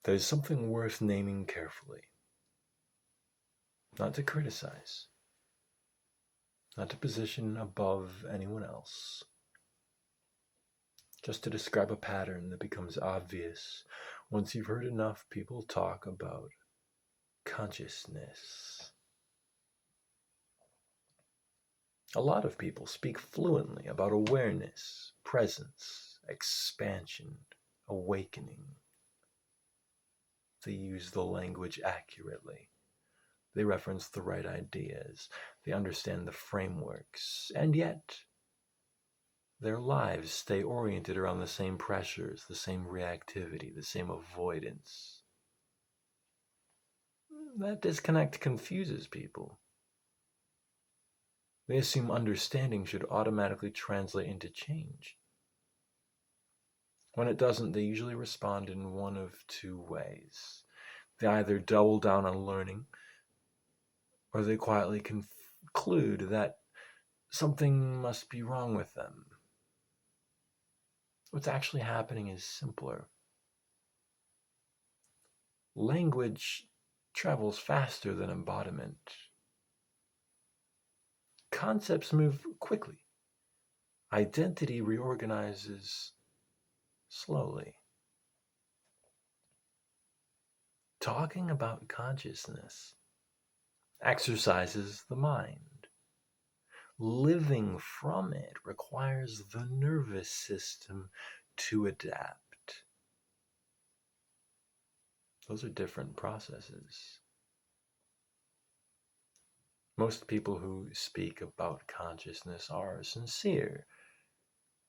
There's something worth naming carefully, not to criticize, not to position above anyone else, just to describe a pattern that becomes obvious once you've heard enough people talk about consciousness. A lot of people speak fluently about awareness, presence, expansion, awakening. They use the language accurately. They reference the right ideas. They understand the frameworks. And yet, their lives stay oriented around the same pressures, the same reactivity, the same avoidance. That disconnect confuses people. They assume understanding should automatically translate into change. When it doesn't, they usually respond in one of two ways. They either double down on learning, or they quietly conclude that something must be wrong with them. What's actually happening is simpler. Language travels faster than embodiment. Concepts move quickly. Identity reorganizes slowly. Talking about consciousness exercises the mind. Living from it requires the nervous system to adapt. Those are different processes. Most people who speak about consciousness are sincere.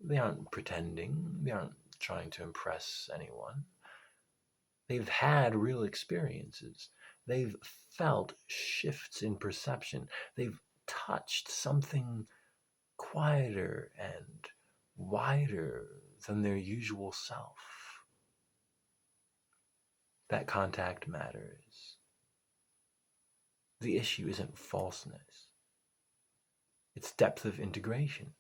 They aren't pretending. They aren't trying to impress anyone. They've had real experiences. They've felt shifts in perception. They've touched something quieter and wider than their usual self. That contact matters. The issue isn't falseness. It's depth of integration.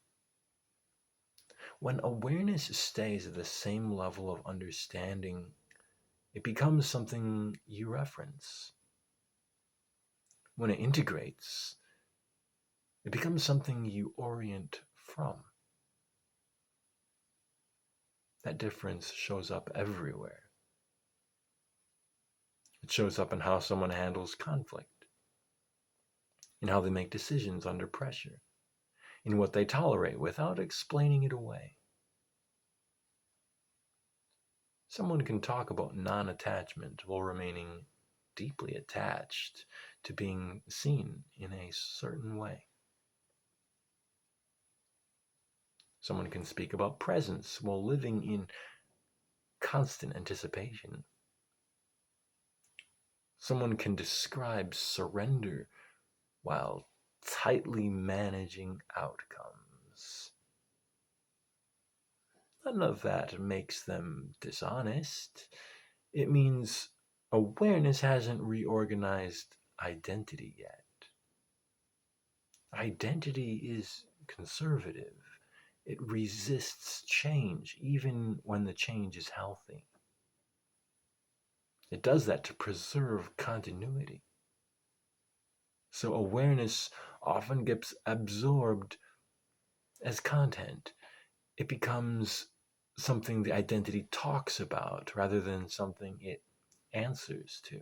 When awareness stays at the same level of understanding, it becomes something you reference. When it integrates, it becomes something you orient from. That difference shows up everywhere. It shows up in how someone handles conflict, in how they make decisions under pressure, in what they tolerate without explaining it away. Someone can talk about non-attachment while remaining deeply attached to being seen in a certain way. Someone can speak about presence while living in constant anticipation. Someone can describe surrender while tightly managing outcomes. None of that makes them dishonest. It means awareness hasn't reorganized identity yet. Identity is conservative. It resists change, even when the change is healthy. It does that to preserve continuity. So awareness often gets absorbed as content. It becomes something the identity talks about rather than something it answers to.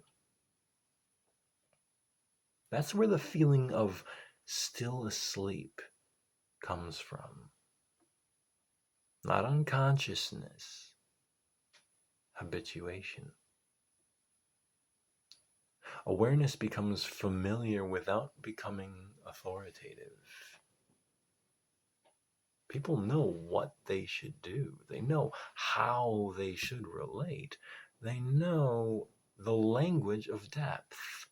That's where the feeling of still asleep comes from. Not unconsciousness, habituation. Awareness becomes familiar without becoming authoritative. People know what they should do. They know how they should relate. They know the language of depth.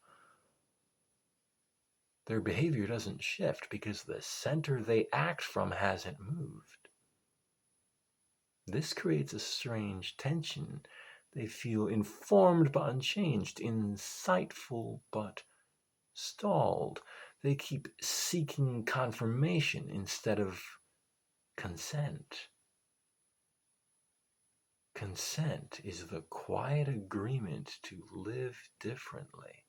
Their behavior doesn't shift because the center they act from hasn't moved. This creates a strange tension. They feel informed but unchanged, insightful but stalled. They keep seeking confirmation instead of consent. Consent is the quiet agreement to live differently.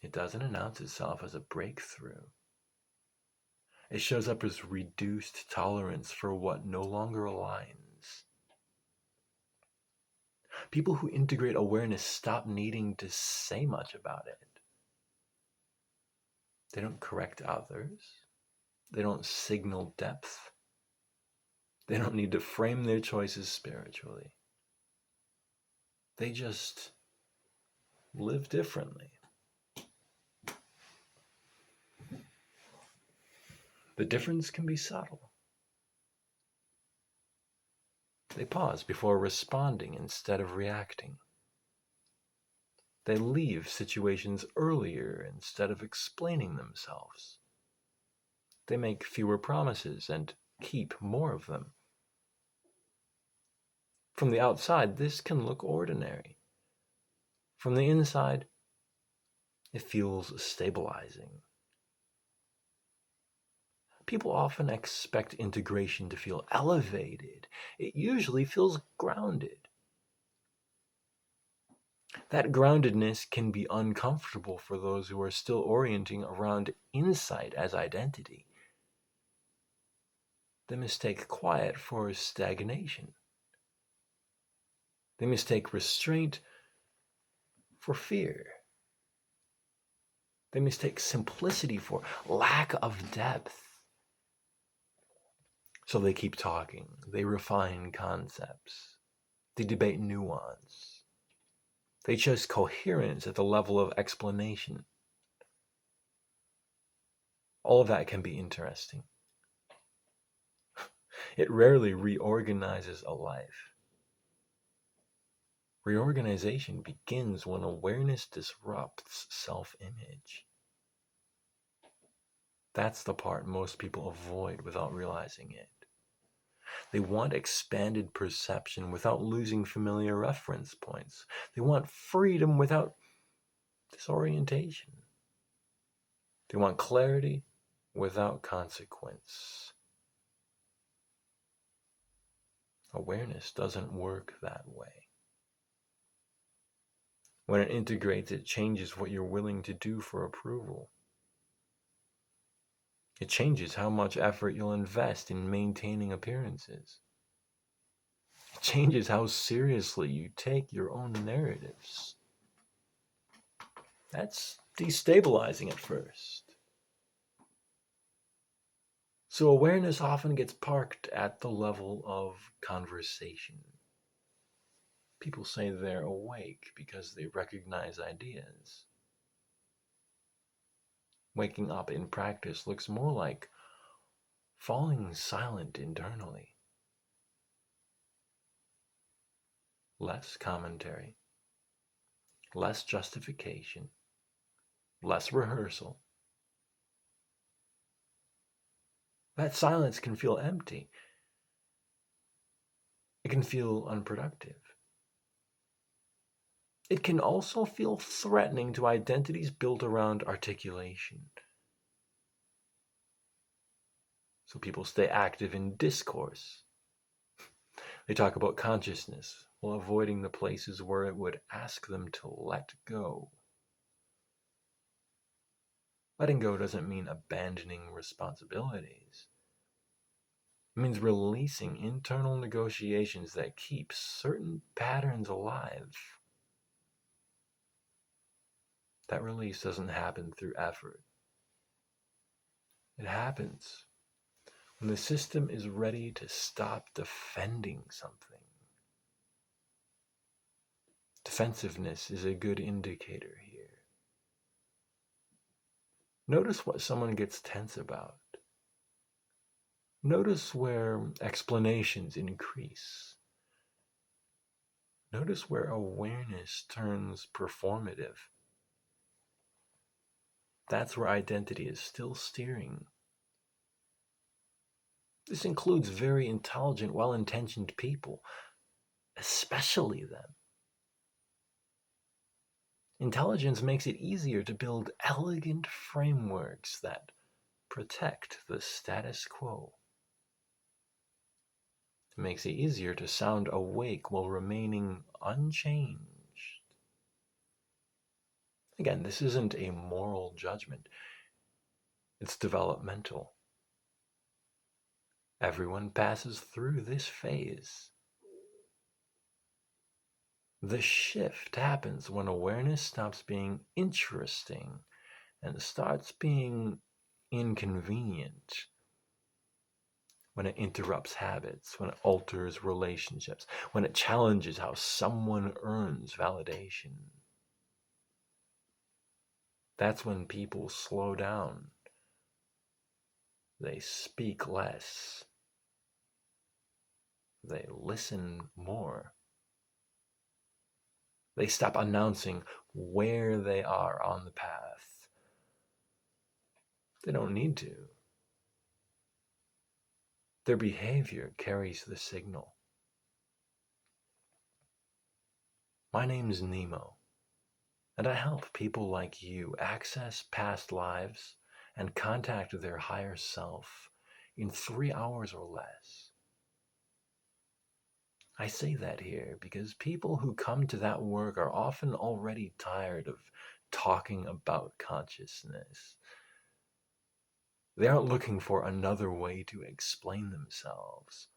It doesn't announce itself as a breakthrough. It shows up as reduced tolerance for what no longer aligns. People who integrate awareness stop needing to say much about it. They don't correct others. They don't signal depth. They don't need to frame their choices spiritually. They just live differently. The difference can be subtle. They pause before responding instead of reacting. They leave situations earlier instead of explaining themselves. They make fewer promises and keep more of them. From the outside, this can look ordinary. From the inside, it feels stabilizing. People often expect integration to feel elevated. It usually feels grounded. That groundedness can be uncomfortable for those who are still orienting around insight as identity. They mistake quiet for stagnation. They mistake restraint for fear. They mistake simplicity for lack of depth. So they keep talking. They refine concepts. They debate nuance. They chase coherence at the level of explanation. All of that can be interesting. It rarely reorganizes a life. Reorganization begins when awareness disrupts self-image. That's the part most people avoid without realizing it. They want expanded perception without losing familiar reference points. They want freedom without disorientation. They want clarity without consequence. Awareness doesn't work that way. When it integrates, it changes what you're willing to do for approval. It changes how much effort you'll invest in maintaining appearances. It changes how seriously you take your own narratives. That's destabilizing at first. So awareness often gets parked at the level of conversation. People say they're awake because they recognize ideas. Waking up in practice looks more like falling silent internally. Less commentary, less justification, less rehearsal. That silence can feel empty. It can feel unproductive. It can also feel threatening to identities built around articulation. So people stay active in discourse. They talk about consciousness while avoiding the places where it would ask them to let go. Letting go doesn't mean abandoning responsibilities. It means releasing internal negotiations that keep certain patterns alive. That release doesn't happen through effort. It happens when the system is ready to stop defending something. Defensiveness is a good indicator here. Notice what someone gets tense about. Notice where explanations increase. Notice where awareness turns performative. That's where identity is still steering. This includes very intelligent, well-intentioned people, especially them. Intelligence makes it easier to build elegant frameworks that protect the status quo. It makes it easier to sound awake while remaining unchanged. Again, this isn't a moral judgment, it's developmental. Everyone passes through this phase. The shift happens when awareness stops being interesting and starts being inconvenient. When it interrupts habits, when it alters relationships, when it challenges how someone earns validation. That's when people slow down. They speak less. They listen more. They stop announcing where they are on the path. They don't need to. Their behavior carries the signal. My name is Nemo, and I help people like you access past lives and contact their higher self in 3 hours or less. I say that here because people who come to that work are often already tired of talking about consciousness. They aren't looking for another way to explain themselves.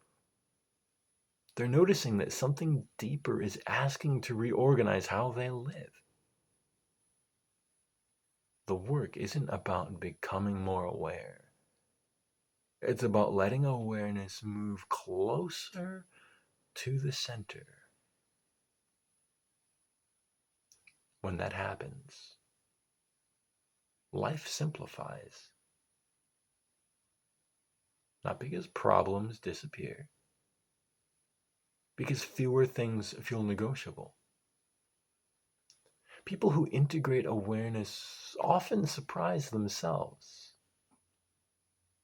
They're noticing that something deeper is asking to reorganize how they live. The work isn't about becoming more aware. It's about letting awareness move closer to the center. When that happens, life simplifies. Not because problems disappear, because fewer things feel negotiable. People who integrate awareness often surprise themselves.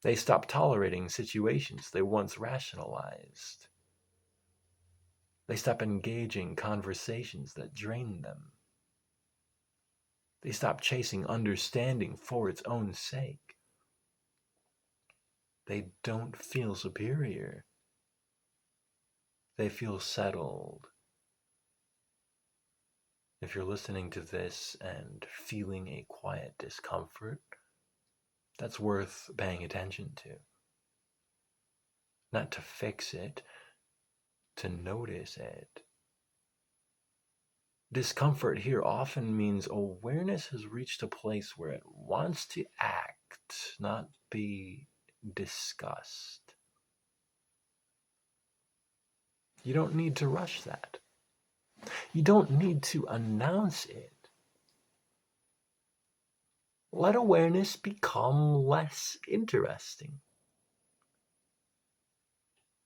They stop tolerating situations they once rationalized. They stop engaging conversations that drain them. They stop chasing understanding for its own sake. They don't feel superior. They feel settled. If you're listening to this and feeling a quiet discomfort, that's worth paying attention to. Not to fix it, to notice it. Discomfort here often means awareness has reached a place where it wants to act, not be discussed. You don't need to rush that. You don't need to announce it. Let awareness become less interesting.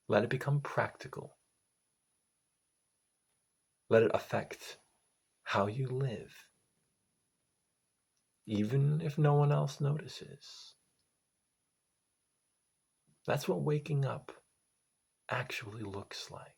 Let it become practical. Let it affect how you live, even if no one else notices. That's what waking up actually looks like.